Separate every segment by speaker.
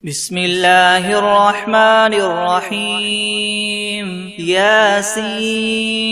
Speaker 1: بسم الله الرحمن الرحيم ياسين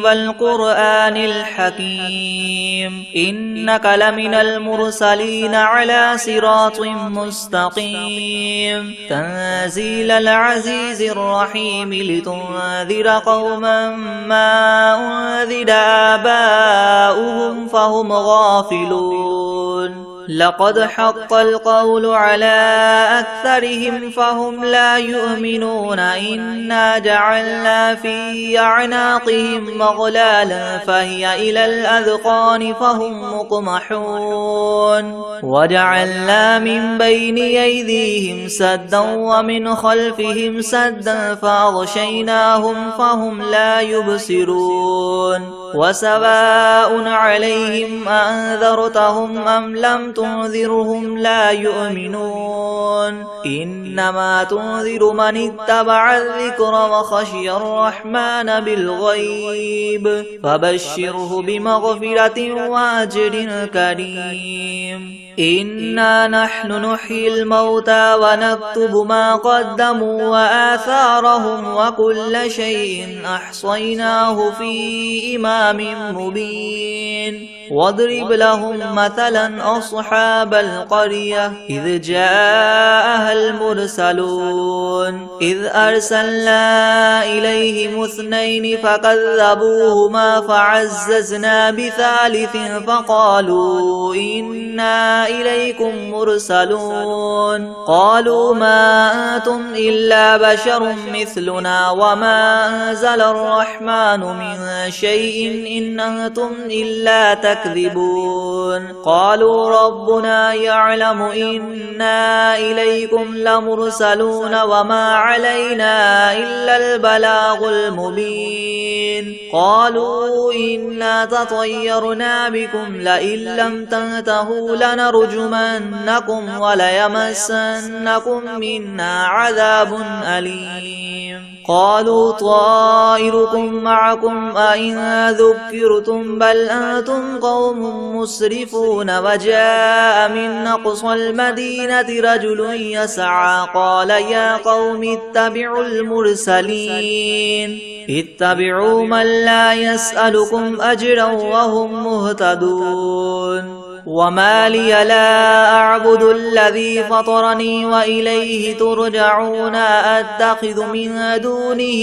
Speaker 1: والقرآن الحكيم إنك لمن المرسلين على صراط مستقيم تنزيل العزيز الرحيم لتنذر قوما ما أنذر آباؤهم فهم غافلون لقد حق القول على أكثرهم فهم لا يؤمنون إنا جعلنا في أعناقهم مغلالا فهي إلى الأذقان فهم مقمحون وجعلنا من بين أيديهم سدا ومن خلفهم سدا فأغشيناهم فهم لا يبصرون وسواء عليهم أنذرتهم أم لم تنذرهم لا يؤمنون إنما تنذر من اتبع الذكر وخشي الرحمن بالغيب فبشره بمغفرة وأجر كريم إنا نحن نحيي الموتى ونكتب ما قدموا وآثارهم وكل شيء أحصيناه في إمام مبين واضرب لهم مثلا أصحاب القرية إذ جاءها المرسلون إذ أرسلنا إليهم اثنين فكذبوهما فعززنا بثالث فقالوا إنا إليكم مرسلون قالوا ما أنتم إلا بشر مثلنا وما أنزل الرحمن من شيء إن أنتم إلا تكذبون قالوا ربنا يعلم إنا إليكم لمرسلون وما علينا إلا البلاغ المبين قالوا إنا تطيرنا بكم لئن لم تنتهوا لنرجمنكم وليمسنكم منا عذاب أليم قالوا طائركم معكم أئن ذكرتم بل أنتم قوم مسرفون وجاء من أقصى المدينة رجل يسعى قال يا قوم اتبعوا المرسلين اتبعوا من لا يسألكم أجرا وهم مهتدون وما لي لا أعبد الذي فطرني وإليه ترجعون أتخذ من دونه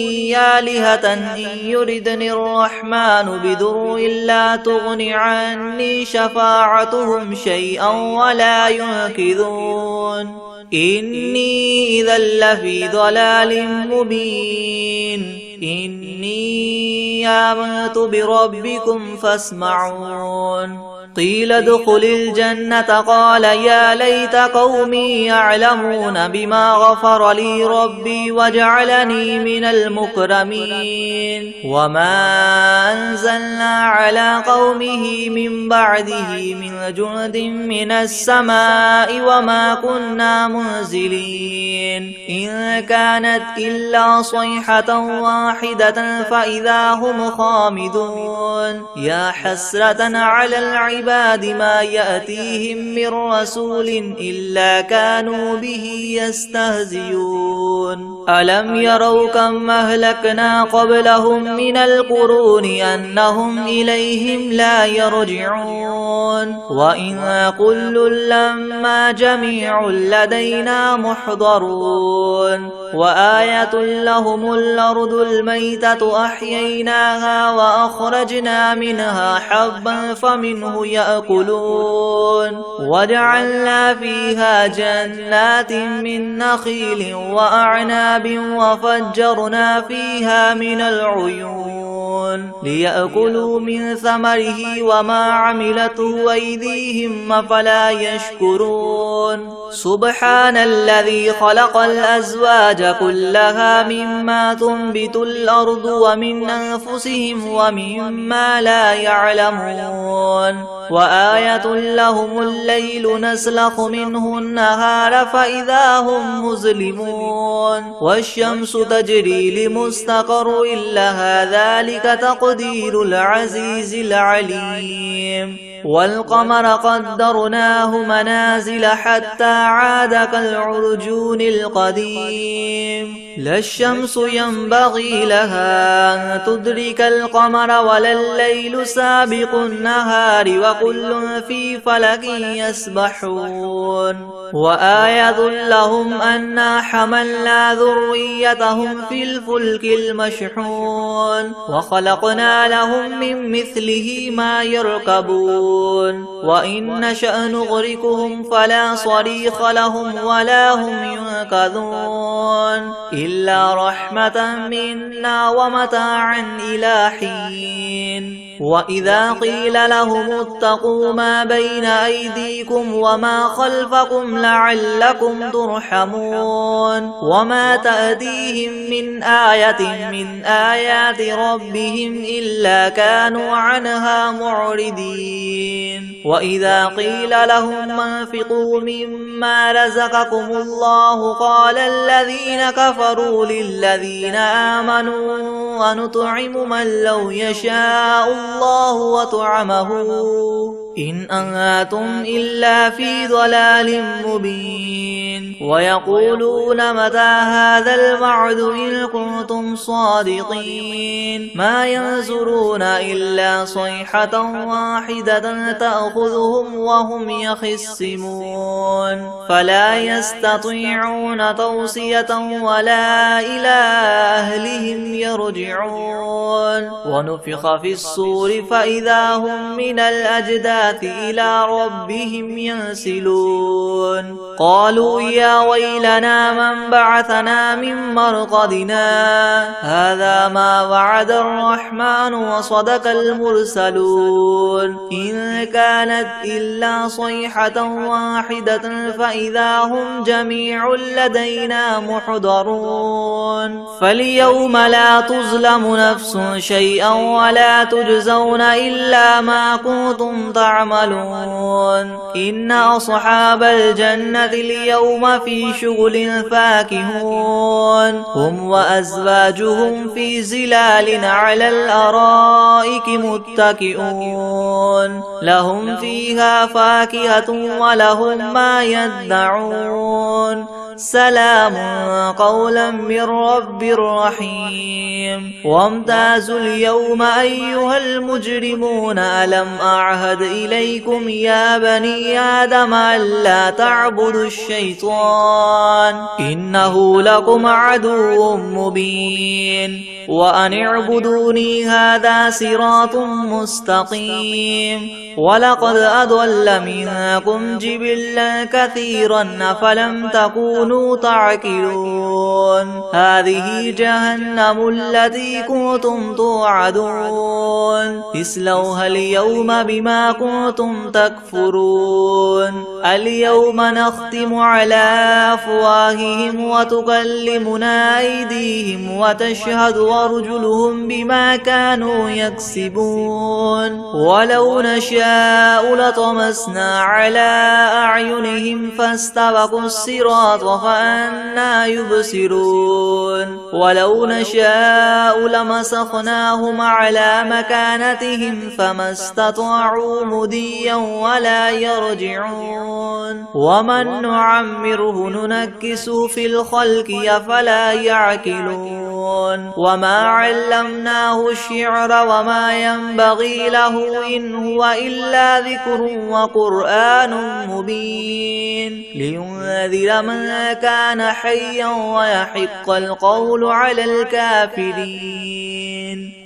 Speaker 1: آلهة إن يردني الرحمن بضر لا تغن عني شفاعتهم شيئا ولا ينقذون إني إذا لفي ضلال مبين إني آمنت بربكم فاسمعون قيل ادخل الجنة قال يا ليت قومي يعلمون بما غفر لي ربي وجعلني من المكرمين وما أنزلنا على قومه من بعده من جند من السماء وما كنا منزلين إن كانت إلا صيحة واحدة فإذا هم خامدون يا حسرة على العباد ما يأتيهم من رسول إلا كانوا به يستهزئون ألم يروا كم أهلكنا قبلهم من القرون أنهم إليهم لا يرجعون وإن كل لما جميع لدينا محضرون وآية لهم الأرض الميتة أحييناها وأخرجنا منها حبا فمنه يأكلون وجعلنا فيها جنات من نخيل وأعناب وفجرنا فيها من العيون ليأكلوا من ثمره وما عملته أيديهم أفلا يشكرون سبحان الذي خلق الأزواج كلها مما تنبت الأرض ومن أنفسهم ومما لا يعلمون وآية لهم الليل نسلخ منه النهار فإذا هم مظلمون والشمس تجري لمستقر لها ذلك تقدير العزيز العليم والقمر قدرناه منازل حتى عاد كالعرجون القديم لا الشمس ينبغي لها أن تدرك القمر ولا الليل سابق النهار وكل في فلك يسبحون وآية لهم أنا حملنا ذريتهم في الفلك المشحون وخلقنا لهم من مثله ما يركبون وإن نشأ نغرقهم فلا صريخ لهم ولا هم ينقذون إلا رحمة منا ومتاعا إلى حين وإذا قيل لهم اتقوا ما بين أيديكم وما خلفكم لعلكم ترحمون وما تأتيهم من آية من آيات ربهم إلا كانوا عنها معرضين وإذا قيل لهم انفقوا مما رزقكم الله قال الذين كفروا للذين آمنوا ونطعم من لو يشاء الله وطعمه إن أنتم إلا في ضلال مبين ويقولون متى هذا الوعد إن كنتم صادقين ما ينظرون إلا صيحة واحدة تأخذهم وهم يخصمون فلا يستطيعون توصية ولا إلى أهلهم يرجعون ونفخ في الصور فإذا هم من الأجداث إلى ربهم ينسلون قالوا يا ويلنا من بعثنا من مرقدنا هذا ما وعد الرحمن وصدق المرسلون إن كانت إلا صيحة واحدة فإذا هم جميع لدينا محضرون فاليوم لا تظلم نفس شيئا ولا تجزون إلا ما كنتم تعملون إن أصحاب الجنة اليوم في شغل فاكهون هم وأزواجهم في زلال على الأرائك متكئون لهم فيها فاكهة ولهم ما يدعون سلام قولا من رب رحيم وامتازوا اليوم أيها المجرمون ألم أعهد إليكم يا بني آدم ألا تعبدوا الشيطان إنه لكم عدو مبين وأن اعبدوني هذا صراط مستقيم ولقد أضل منكم جبلا كثيرا أفلم تكونوا تعقلون هذه جهنم التي كنتم توعدون اصلوها اليوم بما كنتم تكفرون اليوم نختم على أفواههم وتكلمنا أيديهم وتشهد أرجلهم بما كانوا يكسبون ولو نشاء لطمسنا على أعينهم فاستبقوا الصراط فأنى يبصرون ولو نشاء لمسخناهم على مكانتهم فما استطاعوا مديا ولا يرجعون ومن نعمره ننكس في الخلق أفلا يعقلون وما علمناه الشعر وما ينبغي له إن هو إلا ذكر وقرآن مبين لينذر من كان حيا ويحق القول على الكافرين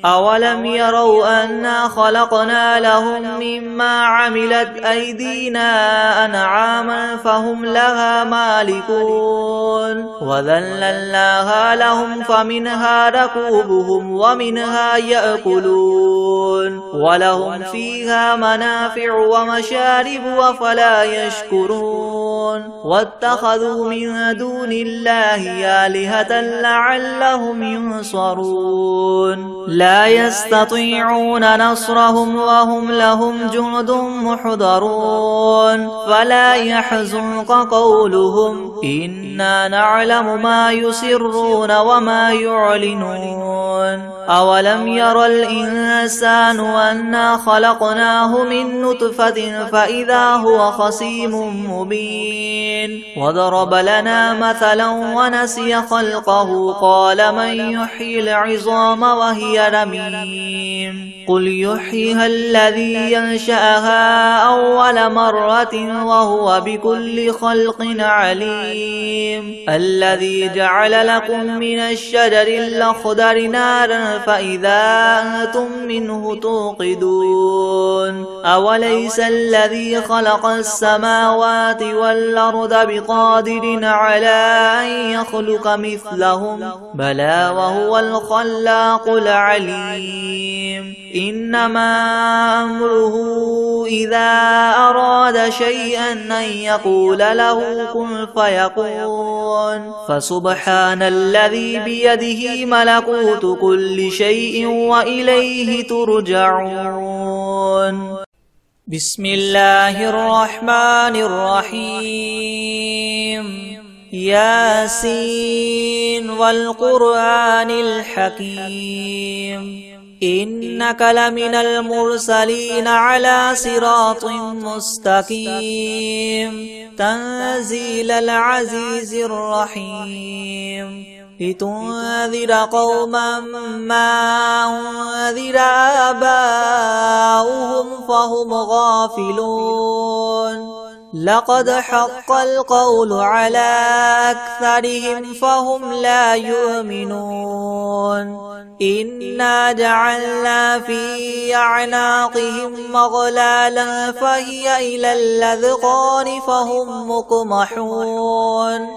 Speaker 1: أولم يروا أنا خلقنا لهم مما عملت أيدينا أنعاما فهم لها مالكون وذللناها لهم فمنها ركوبهم ومنها يأكلون ولهم فيها منافع ومشارب وفلا يشكرون واتخذوا من دون الله آلهة لعلهم ينصرون لا يستطيعون نصرهم وهم لهم جند محضرون فلا يحزنك قولهم إنا نعلم ما يسرون وما يعلنون أولم ير الإنسان أنا خلقناه من نطفة فإذا هو خصيم مبين وضرب لنا مثلا ونسي خلقه قال من يحيي العظام وهي رميم قل يحييها الذي ينشأها أول مرة وهو بكل خلق عليم الذي جعل لكم من الشجر الأخضر نارا فإذا أنتم منه توقدون أوليس الذي خلق السماوات والأرض بقادر على أن يخلق مثلهم بلى وهو الخلاق العليم إنما أمره إذا أراد شيئا أن يقول له كن فيكون فسبحان الذي بيده ملكوت كل شيء وإليه ترجعون بسم الله الرحمن الرحيم ياسين والقرآن الحكيم إنك لمن المرسلين على صراط مستقيم تنزيل العزيز الرحيم لتنذر قوما ما أنذر آباؤهم فهم غافلون لقد حق القول على أكثرهم فهم لا يؤمنون إنا جعلنا في أعناقهم مغلالا فهي إلى الأذقان فهم مقمحون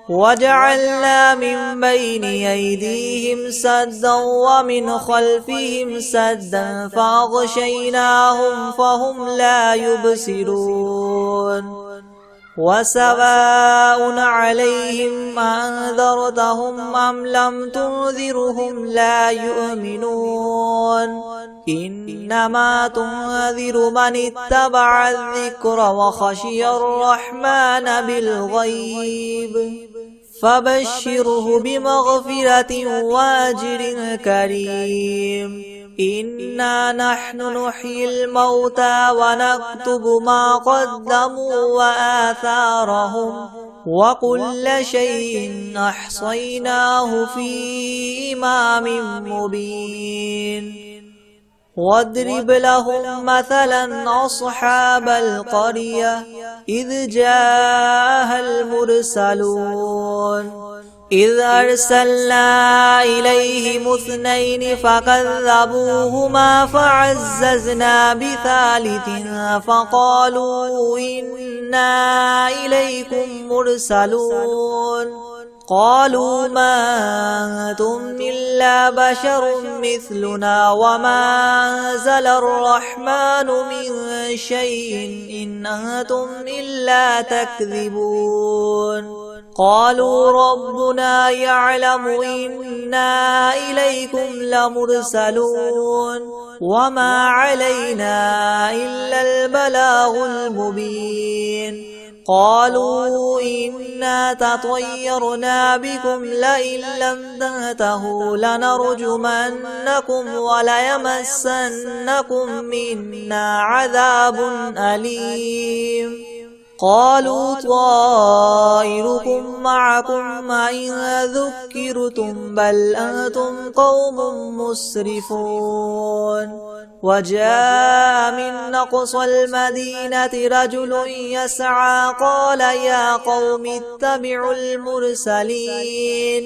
Speaker 1: وجعلنا من بين أيديهم سدا ومن خلفهم سدا فأغشيناهم فهم لا يبصرون وسواء عليهم أنذرتهم أم لم تنذرهم لا يؤمنون إنما تنذر من اتبع الذكر وخشي الرحمن بالغيب فبشره بمغفرة وأجر كريم إنا نحن نحيي الموتى ونكتب ما قدموا وآثارهم وكل شيء أحصيناه في إمام مبين واضرب لهم مثلا أصحاب القرية إذ جاءها المرسلون إذ أرسلنا إليهم اثنين فكذبوهما فعززنا بثالث فقالوا إنا إليكم مرسلون قالوا ما أنتم إلا بشر مثلنا وما أنزل الرحمن من شيء إن أنتم إلا تكذبون قالوا ربنا يعلم إنا إليكم لمرسلون وما علينا إلا البلاغ المبين قالوا إنا تطيرنا بكم لئن لم تنتهوا لنرجمنكم وليمسنكم منا عذاب أليم قالوا طائركم معكم إن ذكرتم بل أنتم قوم مسرفون وجاء من أقصى المدينة رجل يسعى قال يا قوم اتبعوا المرسلين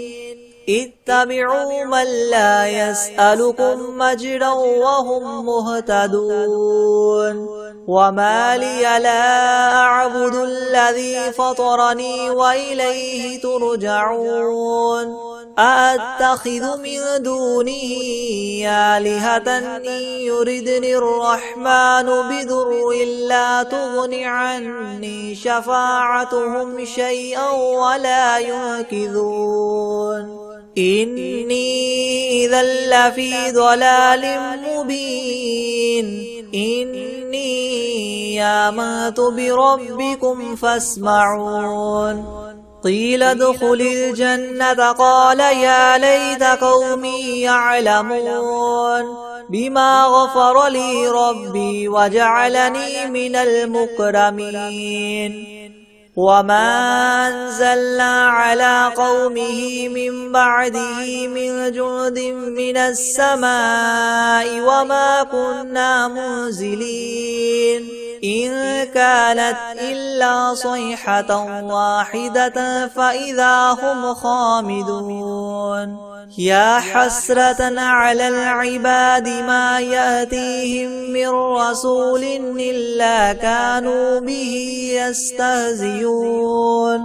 Speaker 1: اتبعوا من لا يسألكم أجرا وهم مهتدون وما لي لا أعبد الذي فطرني وإليه ترجعون أأتخذ من دونه آلهة إن يردني الرحمن بضر لا تغن عني شفاعتهم شيئا ولا ينقذون إني إذا لفي ضلال مبين إني آمنت بربكم فاسمعون قيل ادخل الجنة قال يا ليت قومي يعلمون بما غفر لي ربي وجعلني من المكرمين وما أنزلنا على قومه من بعده من جند من السماء وما كنا منزلين إن كانت إلا صيحة واحدة فإذا هم خامدون يا حسرة على العباد ما يأتيهم من رسول إلا كانوا به يستهزئون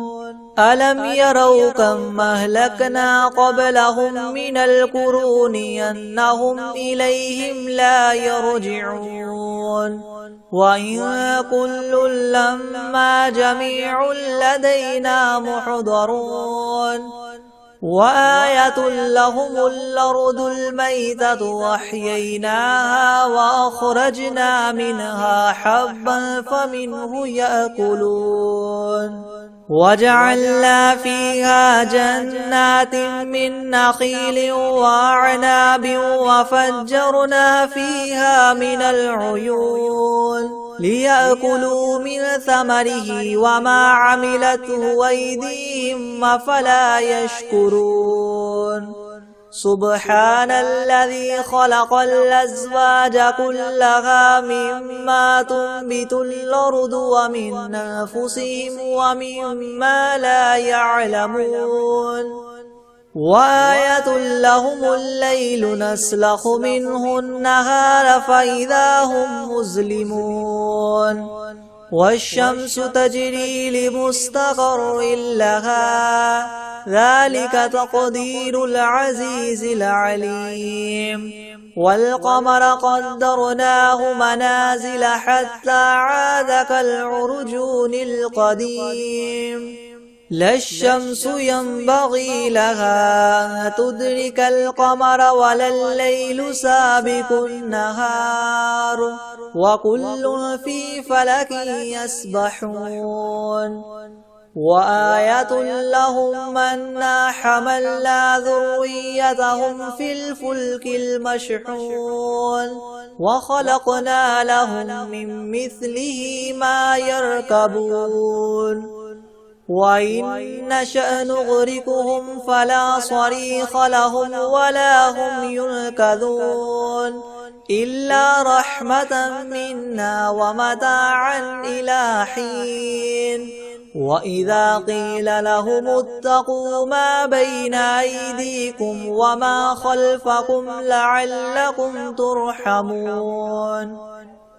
Speaker 1: ألم يروا كم أهلكنا قبلهم من القرون أنهم إليهم لا يرجعون وإن كل لما جميع لدينا محضرون وآية لهم الأرض الميتة وأحييناها وأخرجنا منها حبا فمنه يأكلون وجعلنا فيها جنات من نخيل وأعناب وفجرنا فيها من العيون ليأكلوا من ثمره وما عملته أيديهم أفلا يشكرون سبحان الذي خلق الأزواج كلها مما تنبت الأرض ومن أنفسهم ومما لا يعلمون وآية لهم الليل نسلخ منه النهار فإذا هم مظلمون والشمس تجري لمستقر لها ذلك تقدير العزيز العليم والقمر قدرناه منازل حتى عاد كالعرجون القديم لا الشمس ينبغي لها أن تدرك القمر ولا الليل سابق النهار وكل في فلك يسبحون وآية لهم أنا حملنا ذريتهم في الفلك المشحون وخلقنا لهم من مثله ما يركبون وإن نشأ نغرقهم فلا صريخ لهم ولا هم ينقذون إلا رحمة منا ومتاعا إلى حين وإذا قيل لهم اتقوا ما بين أيديكم وما خلفكم لعلكم ترحمون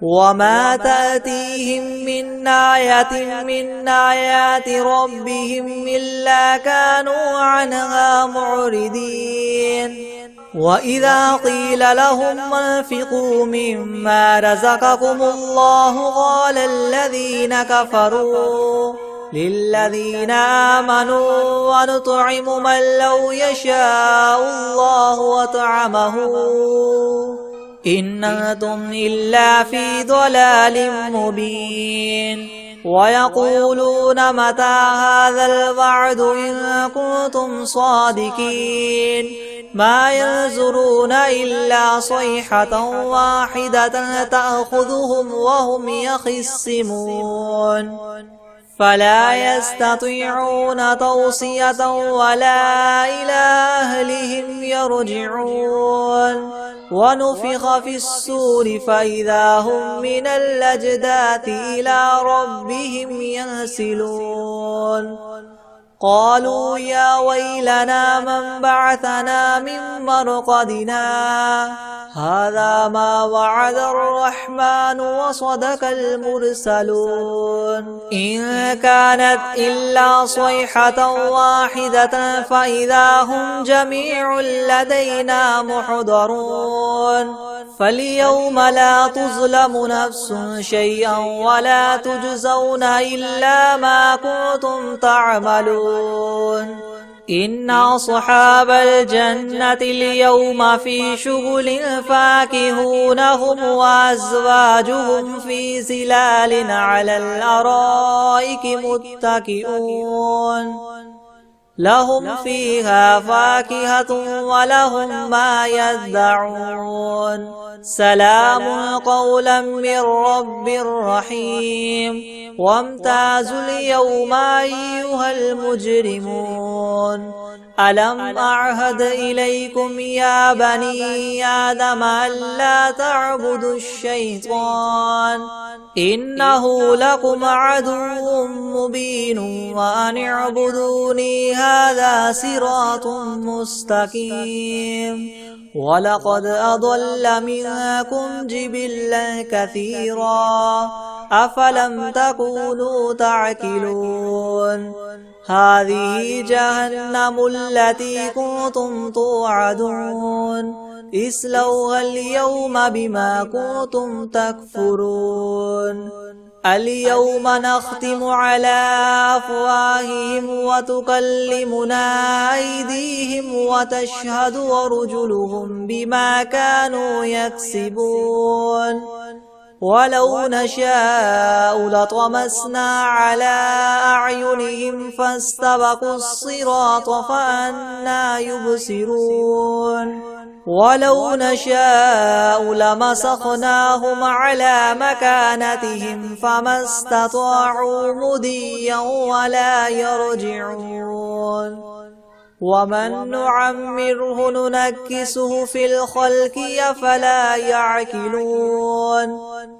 Speaker 1: وما تأتيهم من آية من آيات ربهم إلا كانوا عنها معرضين وإذا قيل لهم انفقوا مما رزقكم الله قال الذين كفروا للذين آمنوا ونطعم من لو يشاء الله وطعمه إن أنتم إلا في ضلال مبين ويقولون متى هذا الوعد إن كنتم صادقين ما ينظرون إلا صيحة واحدة تأخذهم وهم يخصمون فلا يستطيعون توصية ولا إلى أهلهم يرجعون ونفخ في الصور فإذا هم من الأجداث إلى ربهم ينسلون قالوا يا ويلنا من بعثنا من مرقدنا هذا ما وعد الرحمن وصدق المرسلون إن كانت إلا صيحة واحدة فإذا هم جميع لدينا محضرون فاليوم لا تظلم نفس شيئا ولا تجزون إلا ما كنتم تعملون إن أصحاب الجنة اليوم في شغل فاكهون هم وأزواجهم في ظلال على الأرائك متكئون لهم فيها فاكهة ولهم ما يدعون سلام قولا من رب رحيم وامتازوا اليوم أيها المجرمون ألم أعهد إليكم يا بني آدم ألا تعبدوا الشيطان إنه لكم عدو مبين وأن اعبدوني هذا صراط مستقيم ولقد أضل منكم جبلا كثيرا أفلم تكونوا تعقلون هذه جهنم التي كنتم توعدون اصلوها اليوم بما كنتم تكفرون اليوم نختم على أفواههم وتكلمنا أيديهم وتشهد أرجلهم بما كانوا يكسبون ولو نشاء لطمسنا على أعينهم فاستبقوا الصراط فأنى يبصرون ولو نشاء لمسخناهم على مكانتهم فما استطاعوا مضيا ولا يرجعون ومن نعمره ننكسه في الخلق أفلا يعقلون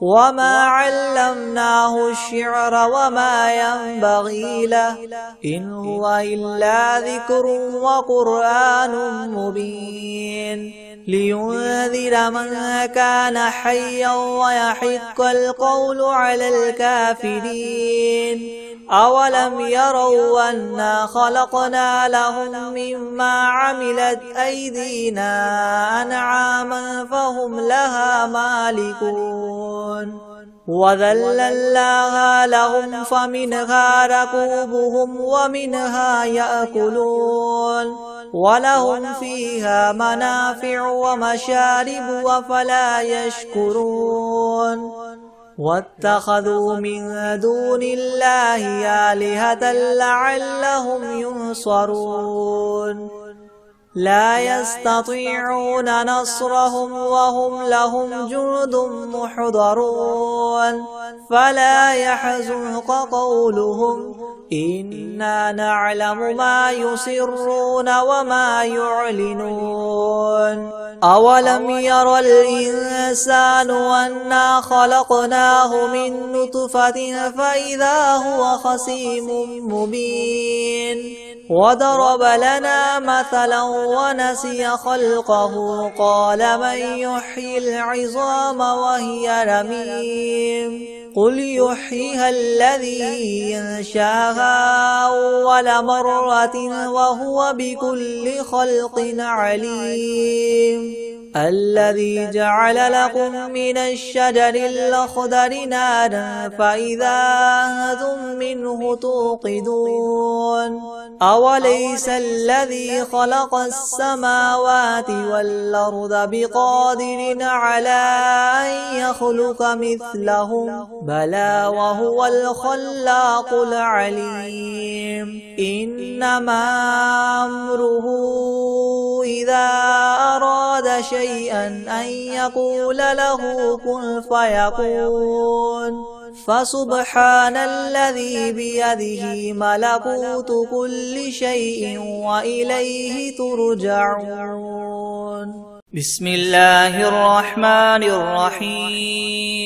Speaker 1: وما علمناه الشعر وما ينبغي له إن هو إلا ذكر وقرآن مبين لينذر من كان حيا ويحق القول على الكافرين أولم يروا أنا خلقنا لهم مما عملت أيدينا أنعاما فهم لها مالكون وذللناها لهم فمنها ركوبهم ومنها يأكلون ولهم فيها منافع ومشارب أفلا يشكرون واتخذوا من دون الله آلهة لعلهم ينصرون لا يستطيعون نصرهم وهم لهم جند محضرون فلا يحزنك قولهم إنا نعلم ما يسرون وما يعلنون أولم ير الإنسان أنا خلقناه من نطفة فإذا هو خصيم مبين وضرب لنا مثلا ونسي خلقه قال من يحيي العظام وهي رميم قل يحييها الذي ينشاها أول مرة وهو بكل خلق عليم الذي جعل لكم من الشجر الأخضر نارا فإذا أنتم منه توقدون أوليس الذي خلق السماوات والأرض بقادر على أن يخلق مثلهم بلى وهو الخلاق العليم إنما أمره إذا أراد شيئا أن يقول له كن فيكون فسبحان الذي بيده ملكوت كل شيء وإليه ترجعون بسم الله الرحمن الرحيم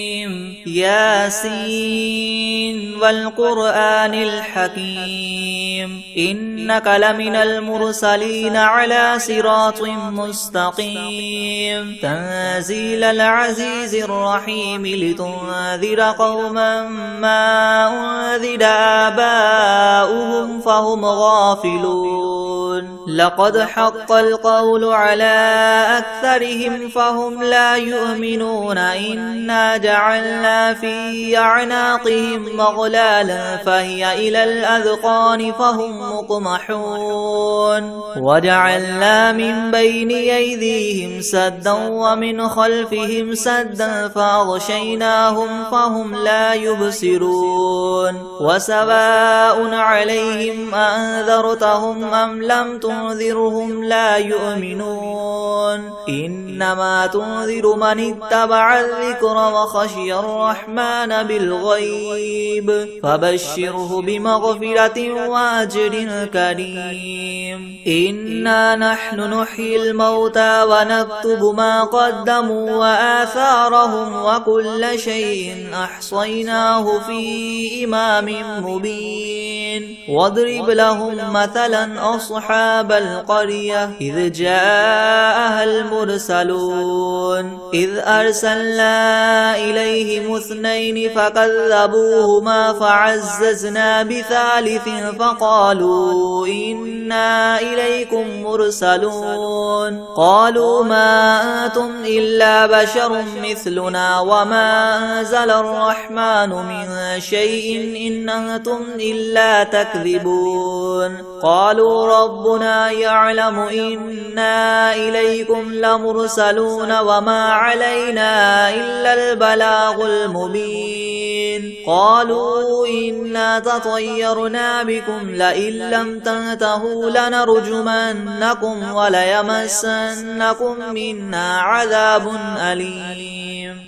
Speaker 1: ياسين والقرآن الحكيم إنك لمن المرسلين على صراط مستقيم تنزيل العزيز الرحيم لتنذر قوما ما أنذر آباؤهم فهم غافلون لقد حق القول على أكثرهم فهم لا يؤمنون إنا جعلنا في أعناقهم مغلالا فهي إلى الأذقان فهم مقمحون وجعلنا من بين أيديهم سدا ومن خلفهم سدا فأغشيناهم فهم لا يبصرون وسواء عليهم أنذرتهم أم لم تنذرهم لا يؤمنون إنما تنذر من اتبع الذكر وخشي الرحمن بالغيب فبشره بمغفرة وأجر كريم إنا نحن نحيي الموتى ونكتب ما قدموا وآثارهم وكل شيء أحصيناه في إمام مبين واضرب لهم مثلا أصحاب القرية إذ جاءها المرسلون إذ أرسلنا إليهم اثنين فكذبوهما فعززنا بثالث فقالوا إنا إليكم مرسلون قالوا ما أنتم إلا بشر مثلنا وما أنزل الرحمن من شيء إن أنتم إلا تكذبون قالوا ربنا يعلم إنا إليكم لمرسلون وما علينا إلا البلاغ المبين قالوا إنا تطيرنا بكم لئن لم تنتهوا لنرجمنكم وليمسنكم منا عذاب أليم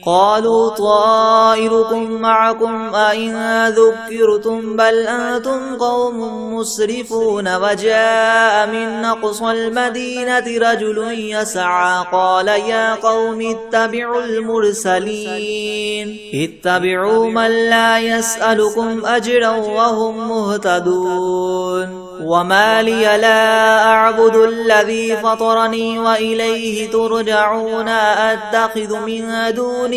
Speaker 1: قالوا طائركم معكم أئن ذكرتم بل أنتم قوم مسرفون وجاء من أقصى المدينة رجل يسعى قال يا قوم اتبعوا المرسلين اتبعوا من لا يسألكم أجرا وهم مهتدون وما لي لا أعبد الذي فطرني وإليه ترجعون أتخذ من دونه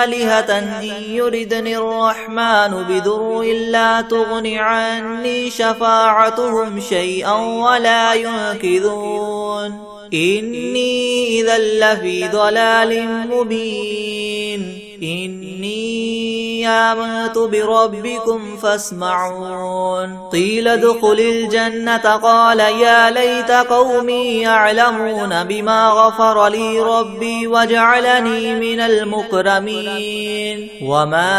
Speaker 1: آلهة إن يردني الرحمن بضر لا تغن عني شفاعتهم شيئا ولا ينقذون إني إذا لفي ضلال مبين إني آمنت بربكم فاسمعون قيل ادخل الجنة قال يا ليت قومي يعلمون بما غفر لي ربي وجعلني من المكرمين وما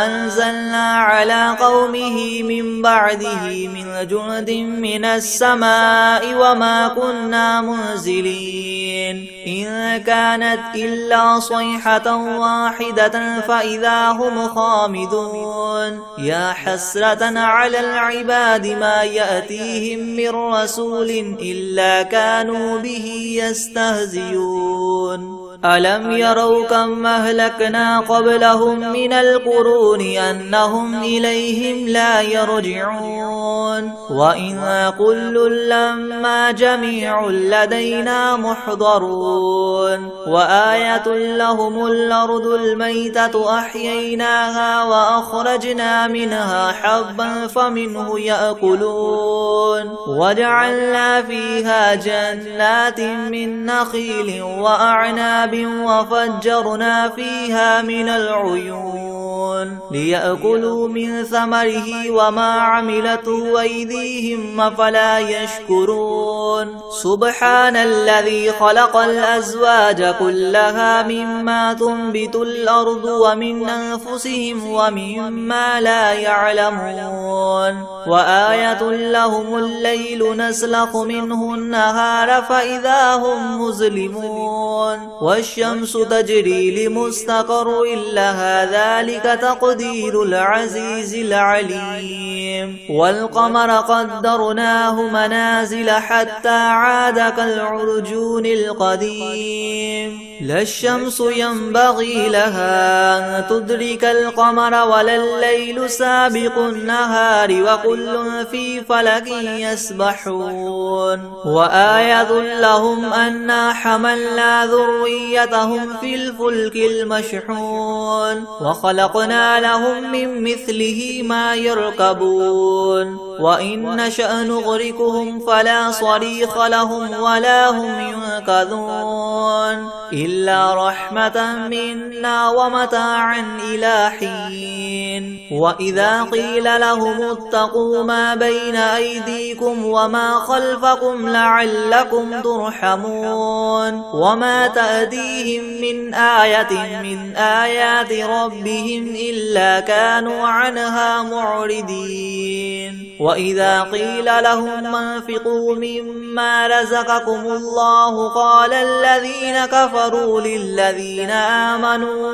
Speaker 1: أنزلنا على قومه من بعده من جند من السماء وما كنا منزلين إن كانت إلا صيحة واحدة فإذا هم خامدون يا حسرة على العباد ما يأتيهم من رسول إلا كانوا به يستهزئون ألم يروا كم أهلكنا قبلهم من القرون أنهم إليهم لا يرجعون وإن كل لما جميع لدينا محضرون وآية لهم الأرض الميتة أحييناها وأخرجنا منها حبا فمنه يأكلون وجعلنا فيها جنات من نخيل وأعناب وفجرنا فيها من العيون ليأكلوا من ثمره وما عملته أيديهم أفلا يشكرون سبحان الذي خلق الأزواج كلها مما تنبت الأرض ومن أنفسهم ومما لا يعلمون وآية لهم الليل نسلخ منه النهار فإذا هم مظلمون والشمس تجري لمستقر لها ذلك تقدير العزيز العليم والقمر قدرناه منازل حتى عاد كالعرجون القديم لا الشمس ينبغي لها أن تدرك القمر ولا الليل سابق النهار وكل في فلك يسبحون وآية لهم أنا حملنا ذريتهم في الفلك المشحون وخلقنا لهم من مثله ما يركبون وإن نشأ نغرقهم فلا صريخ لهم ولا هم ينقذون إلا رحمة منا ومتاعا إلى حين وإذا قيل لهم اتقوا ما بين أيديكم وما خلفكم لعلكم ترحمون وما تأتيهم من آية من آيات ربهم إلا كانوا عنها معرضين وإذا قيل لهم انفقوا مما رزقكم الله قال الذين كفروا للذين آمنوا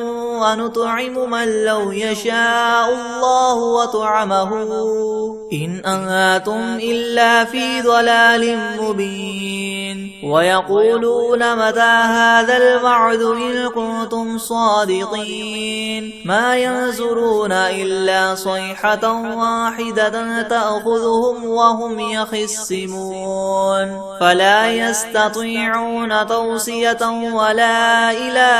Speaker 1: ونطعم من لو يشاء الله وطعمه إن أنتم إلا في ضلال مبين ويقولون متى هذا الوعد إن كنتم صادقين ما ينظرون إلا صيحة واحدة تأخذهم وهم يخصمون فلا يستطيعون توصية ولا إلى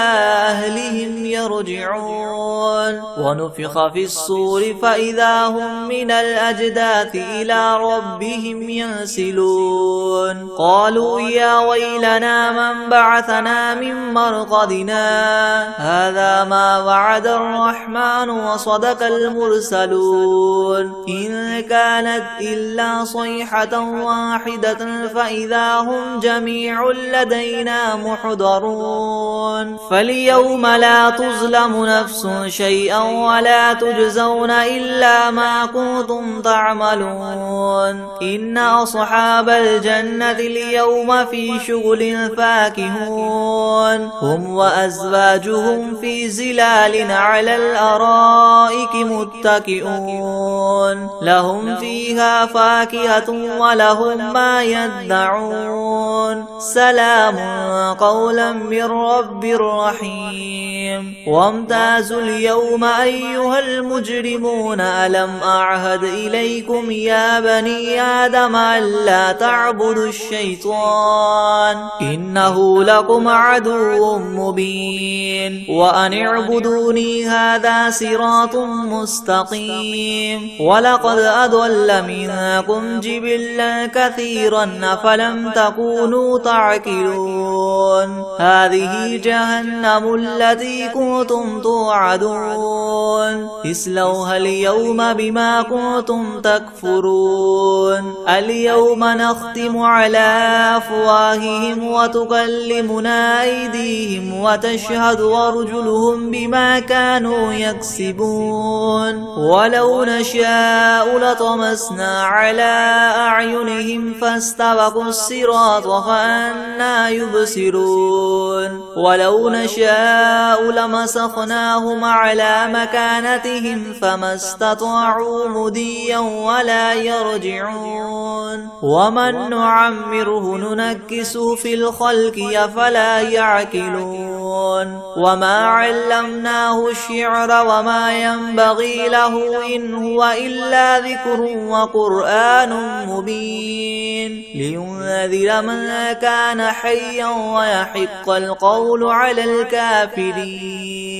Speaker 1: أهلهم يرجعون ونفخ في الصور فإذا هم من الأجداث إلى ربهم ينسلون قالوا يا ويلنا من بعثنا من مرقدنا هذا ما وعد الرحمن وصدق المرسلون إن كانت إلا صيحة واحدة فإذا هم جميع لدينا محضرون فاليوم لا تظلم نفس شيئا ولا تجزون إلا ما كنتم تعملون إن أصحاب الجنة اليوم في شغل فاكهون هم وأزواجهم في زلال على الأرائك متكئون لهم فيها فاكهة ولهم ما يدعون سلام قولا من رب رحيم وامتازوا اليوم أيها المجرمون ألم أعهد إليكم يا بني آدم ألا تعبدوا الشيطان إنه لكم عدو مبين وأن اعبدوني هذا صراط مستقيم ولقد أضل منكم جبلا كثيرا فلم تكونوا تعقلون هذه جهنم التي كنتم توعدون اصلوها اليوم بما كنتم تكفرون اليوم نختم على أفواههم وتكلمنا أيديهم وتشهد أرجلهم بما كانوا يكسبون ولو نشاء لطمسنا على أعينهم فاستبقوا الصراط فأنى يبصرون ولو نشاء لمسخناهم على مكانتهم فما استطاعوا مديا ولا يرجعون ومن نعمره ننكسه في الخلق أفلا يعقلون وما علمناه الشعر وما ينبغي له إن هو إلا ذكر وقرآن مبين لينذر من كان حيا ويحق القول على الكافرين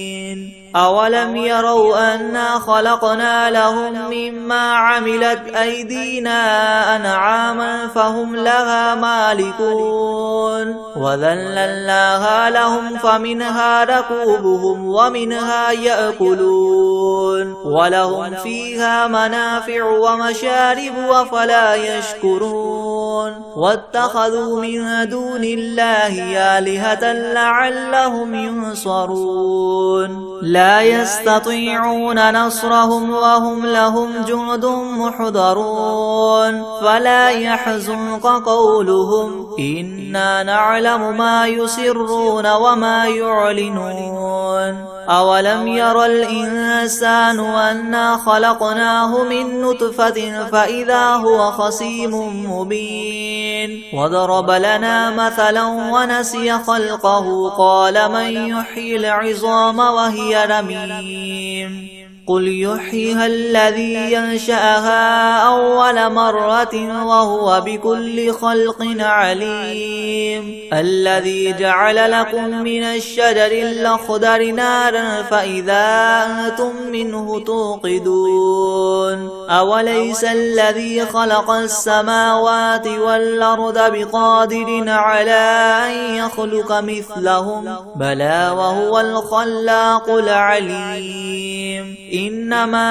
Speaker 1: أولم يروا أنا خلقنا لهم مما عملت أيدينا أنعاما فهم لها مالكون وذللناها لهم فمنها ركوبهم ومنها يأكلون ولهم فيها منافع ومشارب أفلا يشكرون واتخذوا من دون الله آلهة لعلهم ينصرون لا يستطيعون نصرهم وهم لهم جند محضرون فلا يحزنك قولهم إنا نعلم ما يسرون وما يعلنون أولم ير الإنسان أنا خلقناه من نطفة فإذا هو خصيم مبين وضرب لنا مثلا ونسي خلقه قال من يحيي العظام وهي رميم قل يحييها الذي ينشأها أول مرة وهو بكل خلق عليم الذي جعل لكم من الشجر الأخضر نارا فإذا أنتم منه توقدون أوليس الذي خلق السماوات والأرض بقادر على أن يخلق مثلهم بلى وهو الخلاق العليم إنما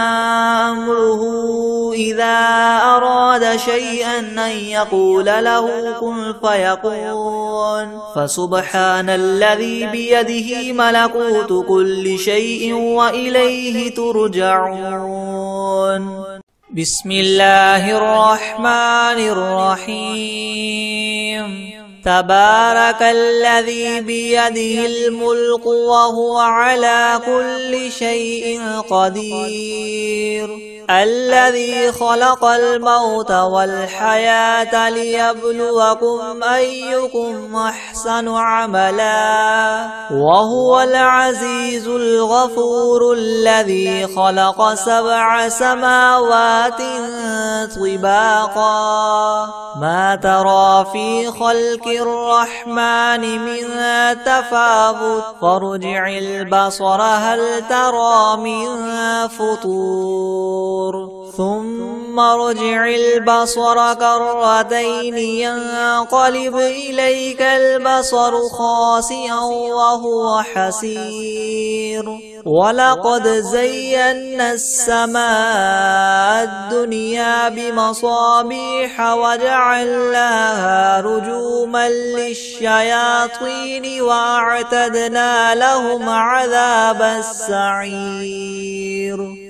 Speaker 1: أمره إذا أراد شيئا أن يقول له كن فيكون فسبحان الذي بيده ملكوت كل شيء وإليه ترجعون بسم الله الرحمن الرحيم تبارك الذي بيده الملك وهو على كل شيء قدير الذي خلق الموت والحياة ليبلوكم أيكم أحسن عملا وهو العزيز الغفور الذي خلق 7 سماوات طباقا ما ترى في خلق الرحمن من تفاوت فارجع البصر هل ترى من فطور ثم ارجع البصر كرتين ينقلب إليك البصر خاسئا وهو حسير ولقد زينا السماء الدنيا بمصابيح وجعلناها رجوما للشياطين وأعتدنا لهم عذاب السعير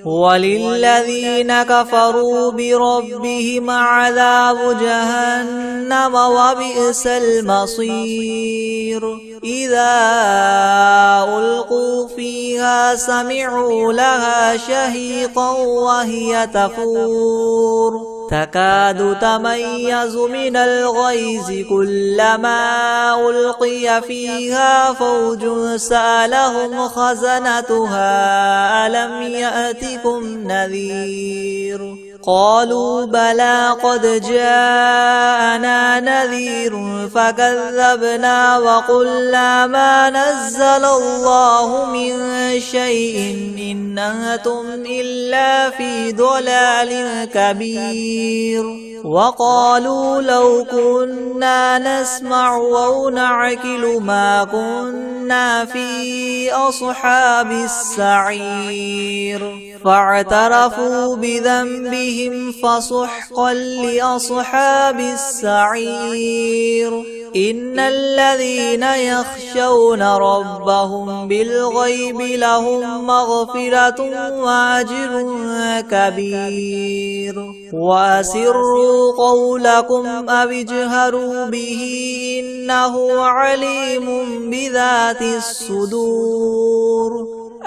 Speaker 1: وللذين كفروا بربهم عذاب جهنم وبئس المصير إذا ألقوا فيها سمعوا لها شهيقا وهي تفور تكاد تميز من الغيظ كلما ألقي فيها فوج سألهم خزنتها ألم يأتكم نذير قالوا بلى قد جاءنا نذير فكذبنا وقلنا ما نزل الله من شيء إن أنتم إلا في ضلال كبير وقالوا لو كنا نسمع أو نعقل ما كنا في أصحاب السعير فاعترفوا بذنبهم فسحقا لأصحاب السعير إن الذين يخشون ربهم بالغيب لهم مغفرة وأجر كبير وأسروا قولكم أو اجهروا به إنه عليم بذات الصدور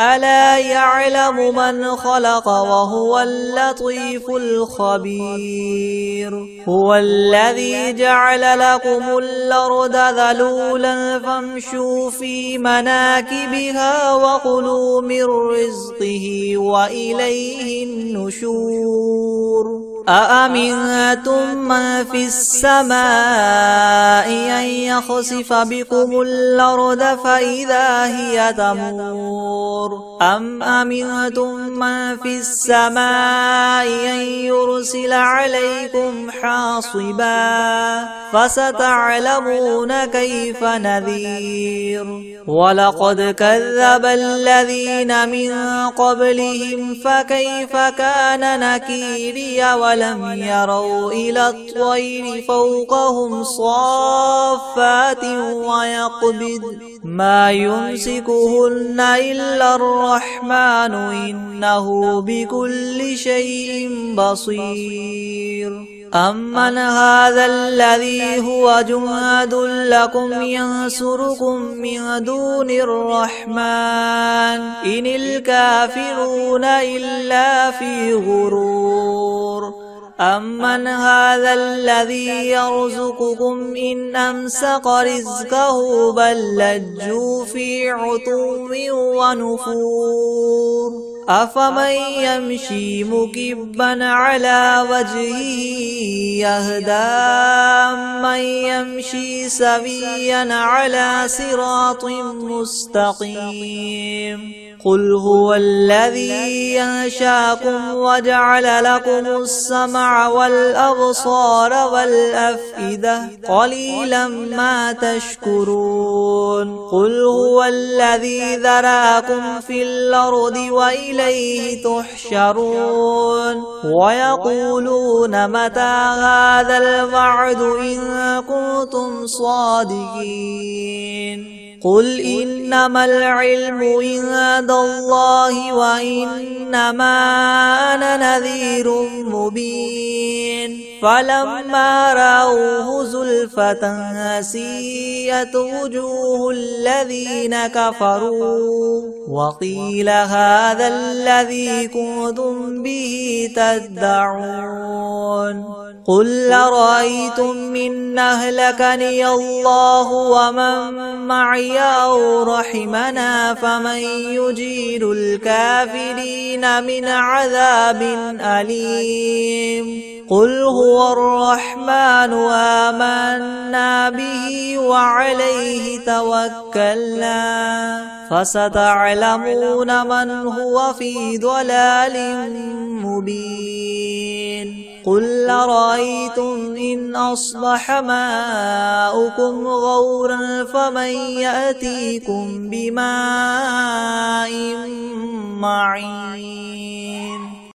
Speaker 1: ألا يعلم من خلق وهو اللطيف الخبير هو الذي جعل لكم الأرض ذلولا فامشوا في مناكبها وكلوا من رزقه وإليه النشور أأمنتم من في السماء أن يخسف بكم الأرض فإذا هي تمور أم أمنتم من في السماء أن يرسل عليكم حاصبا فستعلمون كيف نذير ولقد كذب الذين من قبلهم فكيف كان نكيري ولم يروا إلى الطير فوقهم صافات ويقبض ما يمسكهن إلا الرحمن إنه بكل شيء بصير أمن هذا الذي هو جند لكم ينصركم من دون الرحمن إن الكافرون إلا في غرور أمن هذا الذي يرزقكم إن أمسك رزقه بل لجوا في عتو ونفور أفمن يمشي مكبا على وجهه يهدى من يمشي سويا على صراط مستقيم قل هو الذي ينشاكم وجعل لكم السمع والأبصار والأفئدة قليلا ما تشكرون قل هو الذي ذراكم في الأرض وإليه تحشرون ويقولون متى هذا الوعد إن كنتم صادقين قل إنما العلم عند الله وإنما أنا نذير مبين فلما رأوه زلفة سيئت وجوه الذين كفروا وقيل هذا الذي كنتم به تدعون قل أرأيتم إن أهلكني الله ومن معي أو رحمنا فمن يجير الكافرين من عذاب أليم قل هو الرحمن آمنا به وعليه توكلنا فستعلمون من هو في ضلال مبين قل أرأيتم إن أصبح ماؤكم غورا فمن يأتيكم بماء معين